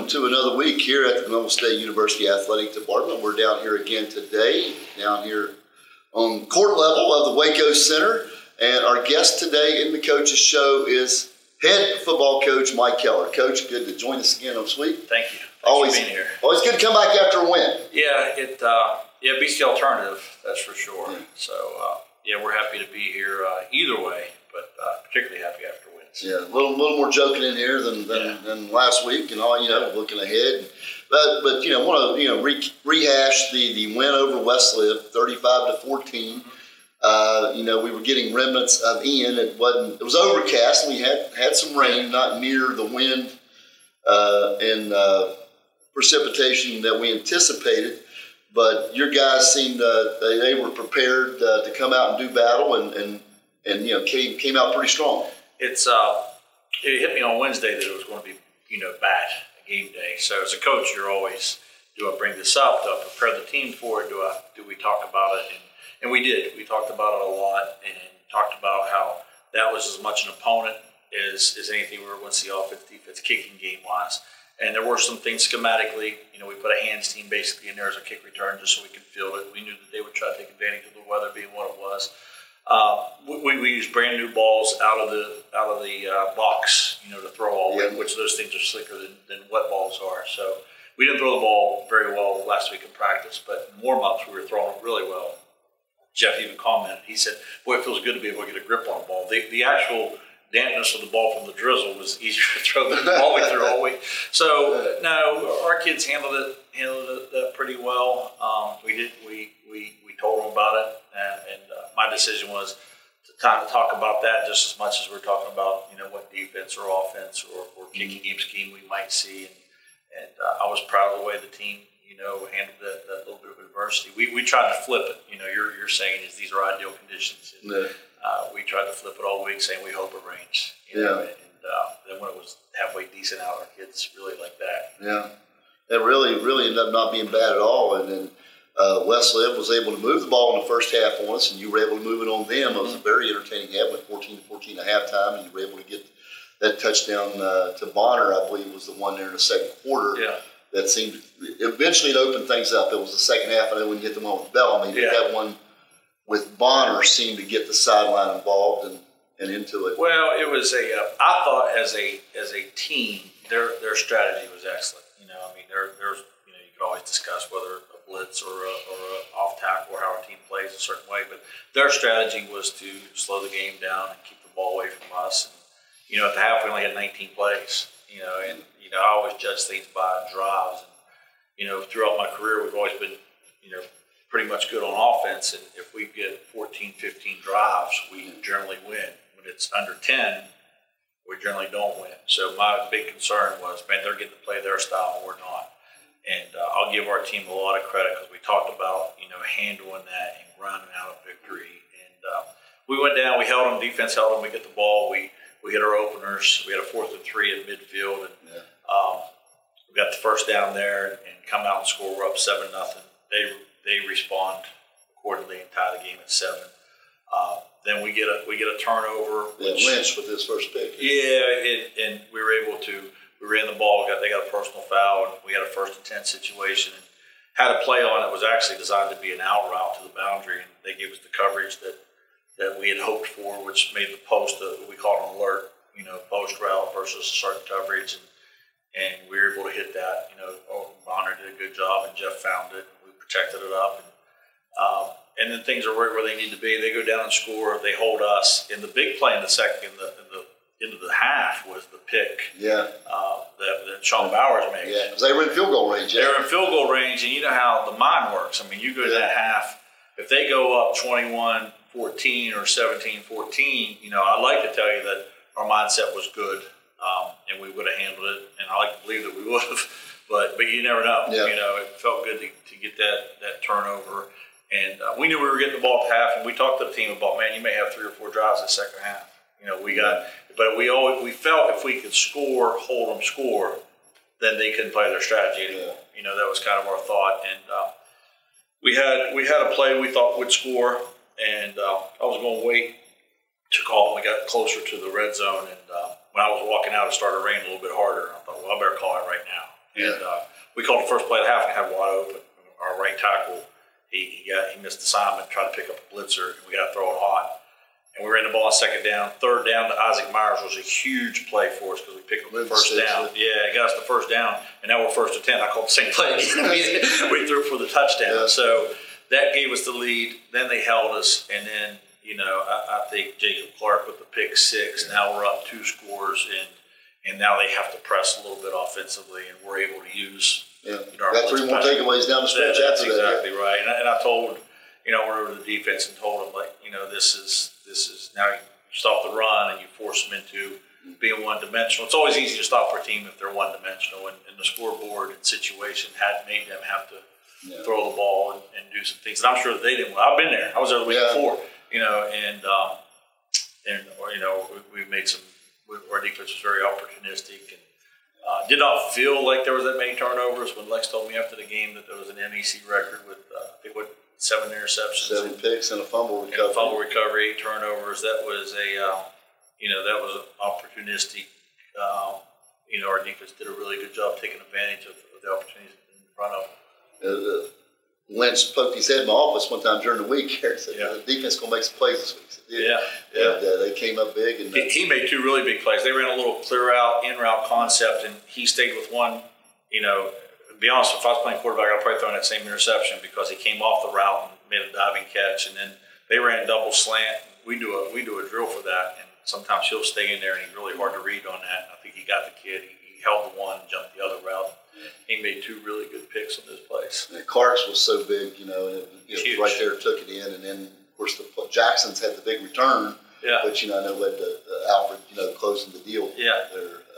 to another week here at the Columbus State University Athletic Department. We're down here again today, down here on court level of the Waco Center. And our guest today in the Coach's Show is head football coach Mike Kellar. Coach, good to join us again this week. Thank you. Always for being here. Always good to come back after a win. Yeah, it beats the alternative, that's for sure. Yeah. So, we're happy to be here either way, but particularly happy after wins. Yeah, a little more joking in here than last week and all, looking ahead. But want to rehash the win over Wesleyan, 35-14. We were getting remnants of Ian. It was overcast, and we had some rain, not near the wind and precipitation that we anticipated. But your guys seemed they were prepared to come out and do battle, and came out pretty strong. It hit me on Wednesday that it was going to be bad game day. So as a coach, you're always, do I bring this up? Do I prepare the team for it? Do we talk about it? And we did. We talked about it a lot and talked about how that was as much an opponent as anything we were going to see offense, defense, kicking game wise. And there were some things schematically. We put a hands team basically in there as a kick return just so we could field it. We knew that they would try to take advantage of the weather being what it was. We used brand new balls out of the box, to throw all the way, which those things are slicker than wet balls are. So we didn't throw the ball very well last week in practice, but in warm-ups we were throwing it really well. Jeff even commented. He said, "Boy, it feels good to be able to get a grip on a ball." The actual dampness of the ball from the drizzle was easier to throw than the ball we threw all week. So no, our kids handled it pretty well. We told them about it, and my decision was time to talk about that just as much as we're talking about what defense or offense or kicking game scheme we might see. And I was proud of the way the team handled that little bit of adversity. We tried to flip it. You're saying is these are ideal conditions. And, we tried to flip it all week, saying we hope it rains. And then when it was halfway decent out, our kids really liked that. Yeah, it really ended up not being bad at all. And then Wesleyan was able to move the ball in the first half on us, and you were able to move it on them. It was a very entertaining half, with 14-14 at halftime, and you were able to get that touchdown to Bonner, I believe, was the one there in the second quarter. Yeah. That seemed eventually to open things up. It was the second half, and then when you hit the one with Bellamy, that one with Bonner seemed to get the sideline involved and into it. Well, it was I thought as a team, their strategy was excellent. There's you could always discuss whether a blitz or a off tackle or how our team plays a certain way, but their strategy was to slow the game down and keep the ball away from us. And at the half we only had 19 plays. I always judge things by drives. And, throughout my career, we've always been, pretty much good on offense. And if we get 14, 15 drives, we generally win. When it's under 10, we generally don't win. So my big concern was, man, they're getting to play their style and we're not. And I'll give our team a lot of credit because we talked about, handling that and grinding out a victory. And we went down, we held them, defense held them, we get the ball, we hit our openers. We had a 4th and 3 at midfield, and we got the first down there and come out and score. We're up 7-0. They respond accordingly and tie the game at 7. Then we get a turnover. Lynch with his first pick. Yeah, and we were able to. We ran the ball. They got a personal foul, and we had a 1st and 10 situation. And had a play on it was actually designed to be an out route to the boundary, and they gave us the coverage that we had hoped for, which made the post, we call it an alert, post route versus certain coverage. And we were able to hit that. Bonner did a good job, and Jeff found it. We protected it up. And then things are where they need to be. They go down and score. They hold us. And the big play in the end of the half was the pick that Sean Bowers made. Yeah, because they were in field goal range. They were in field goal range, and you know how the mind works. You go to that half, if they go up 21-14 or 17-14, I'd like to tell you that our mindset was good, and we would have handled it, and I like to believe that we would have, but you never know. It felt good to get that turnover, and we knew we were getting the ball at half, and we talked to the team about, man, you may have 3 or 4 drives in the second half. But we felt if we could hold them score, then they couldn't play their strategy anymore. That was kind of our thought, and we had a play we thought would score, and I was going to wait to call when we got closer to the red zone, and when I was walking out, it started raining a little bit harder. I thought, well, I better call it right now. And we called the first play of the half and had wide open. Our right tackle, he missed the assignment, tried to pick up a blitzer, and we got to throw it hot. And we ran the ball on second down. Third down to Isaac Myers was a huge play for us because we picked up the first down. Yeah, it got us the first down, and now we're 1st and 10. I called the same play again. We threw for the touchdown. Yeah. So that gave us the lead. Then they held us, and then, I think Jacob Clark with the pick 6. Yeah. Now we're up 2 scores, and now they have to press a little bit offensively, and we're able to use. Yeah, got 3 more takeaways down the stretch after that. That's exactly right. And I told, went over to the defense and told them, this is now you stop the run and you force them into being one-dimensional. It's always easy to stop for a team if they're one-dimensional, and the scoreboard and situation had made them have to throw the ball and do some things. And I'm sure that they didn't. I've been there. I was there the week before, we made some. Our defense was very opportunistic and. Did not feel like there was that many turnovers when Lex told me after the game that there was an NEC record with, 7 interceptions. 7 picks and a fumble recovery. 8 turnovers. That was that was opportunistic. Our defense did a really good job taking advantage of the opportunities in front of them. Lynch poked his head in my office one time during the week and said, the defense going to make some plays this week. They came up big. And he made 2 really big plays. They ran a little clear out, in-route concept, and he stayed with one. To be honest, if I was playing quarterback, I'd probably throw in that same interception because he came off the route and made a diving catch, and then they ran double slant. We do a drill for that, and sometimes he'll stay in there, and he's really hard to read on that. I think he got the kid. He held the one and jumped the other route. He made 2 really good picks on this place. And Clark's was so big, it was right there, took it in, and then of course the Jacksons had the big return, which I know led to Alfred, closing the deal. Yeah,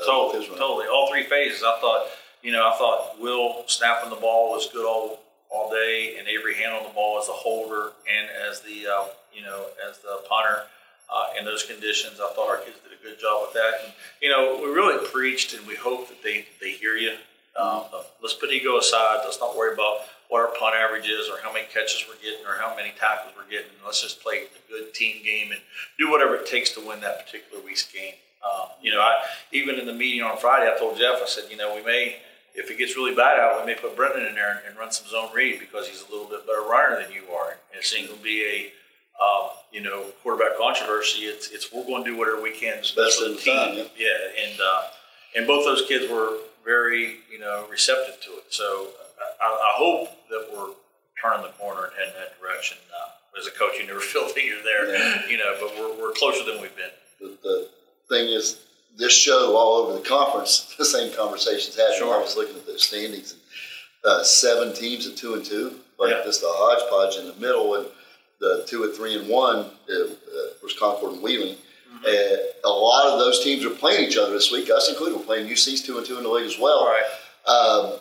totally. All 3 phases. I thought Will snapping the ball was good all day, and Avery handling the ball as a holder and as the as the punter. In those conditions, I thought our kids did a good job with that. And we really preached, and we hope that they hear you. Let's put ego aside. Let's not worry about what our punt average is or how many catches we're getting or how many tackles we're getting. Let's just play a good team game and do whatever it takes to win that particular week's game. Even in the meeting on Friday, I told Jeff, I said, we may, if it gets really bad out, we may put Brendan in there and run some zone read because he's a little bit better runner than you are. And it's going to be a quarterback controversy. It's we're going to do whatever we can, especially the team. And both those kids were very, receptive to it. So I hope that we're turning the corner and heading that direction. As a coach, you never feel that you're there, but we're closer than we've been. The thing is, this show all over the conference, the same conversations had. Sure. I was looking at those standings, and 7 teams at 2-2, just a hodgepodge in the middle, and the 2 at 3-1 was Concord and Wheeling. Mm-hmm. A lot of those teams are playing each other this week, us included. We're playing UC's 2-2 in the league as well. Right.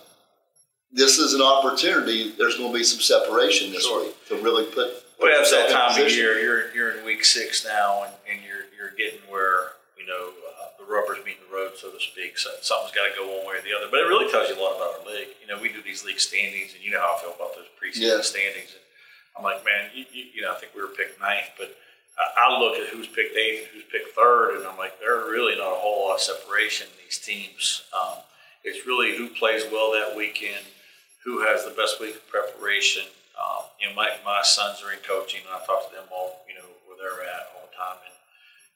This is an opportunity. There's going to be some separation this week to really put. Well, it's that time of year. You're in week 6 now, and you're getting where the rubber's meeting the road, so to speak. So something's got to go one way or the other. But it really tells you a lot about our league. We do these league standings, and you know how I feel about those preseason standings. And I'm like, man, I think we were picked 9th, but I look at who's picked 8th and who's picked 3rd, and I'm like, there's really not a whole lot of separation in these teams. It's really who plays well that weekend, who has the best week of preparation. My sons are in coaching, and I talk to them all, where they're at all the time.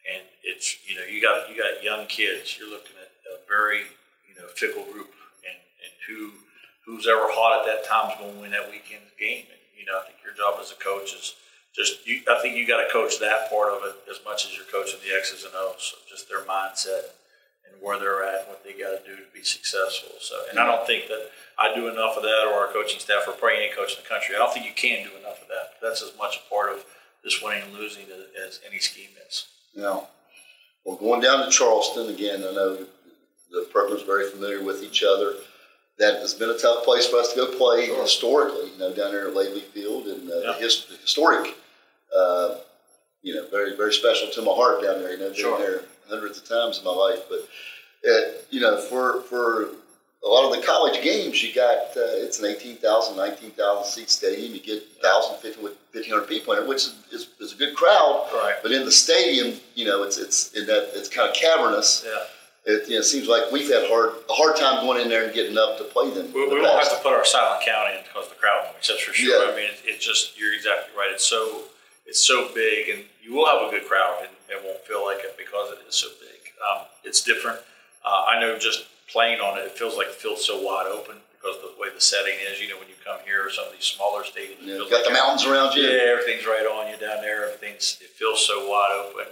And it's, you got young kids. You're looking at a very, fickle group, and who's ever hot at that time is going to win that weekend's game. And, I think your job as a coach is I think you got to coach that part of it as much as you're coaching the X's and O's. So just their mindset and where they're at and what they got to do to be successful. So, and I don't think that I do enough of that, or our coaching staff, or probably any coach in the country. I don't think you can do enough of that. That's as much a part of this winning and losing as any scheme is. Yeah. Well, going down to Charleston again, I know the program's very familiar with each other. That has been a tough place for us to go play historically, down there at Lately Field, and historic, very, very special to my heart down there. Been there hundreds of times in my life. But, for a lot of the college games, you got, it's an 18,000, 19,000 seat stadium. You get 1,500 people in it, which is a good crowd. Right. But in the stadium, it's kind of cavernous. Yeah. it seems like we've had a hard time going in there and getting up to play them. We won't have to put our silent count in because of the crowd noise. That's for sure. Yeah. I mean, it's just, you're exactly right. It's so big, and you will have a good crowd, and it won't feel like it because it is so big. It's different. I know just playing on it, it feels like the field's so wide open because of the way the setting is. When you come here or some of these smaller stadiums, you got the mountains around you. Yeah, everything's right on you down there. It feels so wide open.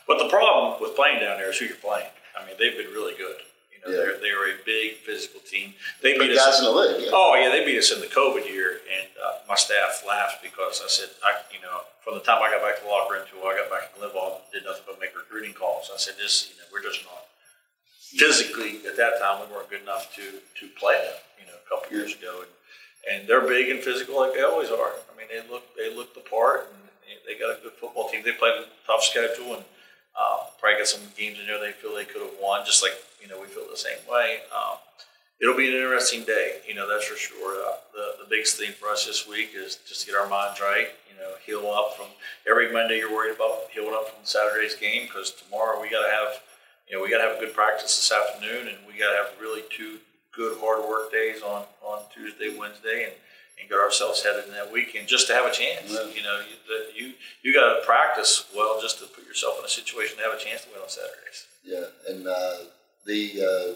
But the problem with playing down there is who you're playing. I mean, they've been really good. They were a big physical team. They beat us in the league. Yeah. Oh yeah, they beat us in the COVID year, and my staff laughed because I said, from the time I got back to the locker room until I got back to Live-On, did nothing but make recruiting calls. I said, we're just not physically at that time. We weren't good enough to play them. A couple years ago, and they're big and physical like they always are. I mean, they look the part, and they got a good football team. They played a tough schedule, and probably got some games in there they feel they could have won, just like we feel the same way. It'll be an interesting day, that's for sure. The biggest thing for us this week is just to get our minds right, heal up from every Monday. You're worried about healing up from Saturday's game because tomorrow we got to have a good practice this afternoon, and we got to have really 2 good hard work days on Tuesday, Wednesday, and get ourselves headed in that weekend just to have a chance. Yeah. You got to practice well just to put yourself in a situation to have a chance to win on Saturdays. Yeah, and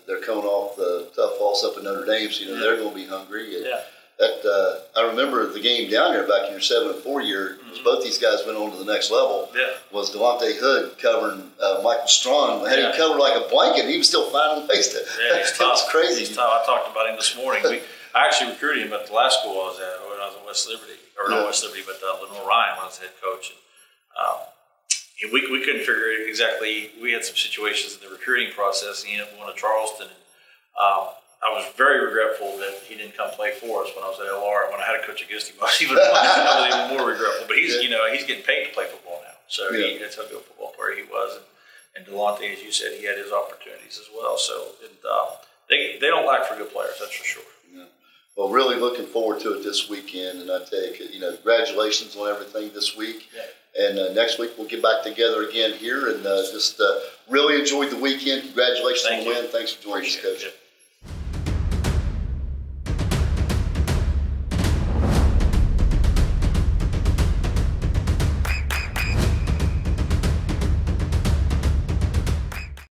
they're coming off the tough loss up in Notre Dame, so they're going to be hungry. And yeah. I remember the game down there back in your 7-4 year. Mm-hmm. Both these guys went on to the next level. Yeah. Was Delonte Hood covering Michael Strong? Had him covered like a blanket. And he was still finding ways to. Yeah, he's tough. It's crazy. He's tough. I talked about him this morning. I actually recruited him at the last school I was at when I was at West Liberty, or not West Liberty, but Lenore Ryan when I was head coach. And we couldn't figure it exactly. We had some situations in the recruiting process. He ended up going to Charleston. And, I was very regretful that he didn't come play for us when I was at LR. When I had to coach against him, I was even more regretful. But he's getting paid to play football now. So that's how good a football player he was. And Delonte, as you said, he had his opportunities as well. So they don't lack for good players, that's for sure. Yeah. Well, really looking forward to it this weekend. And I tell you, congratulations on everything this week. Yeah. And next week we'll get back together again here and just really enjoyed the weekend. Congratulations on the win. Thanks for joining us, Coach.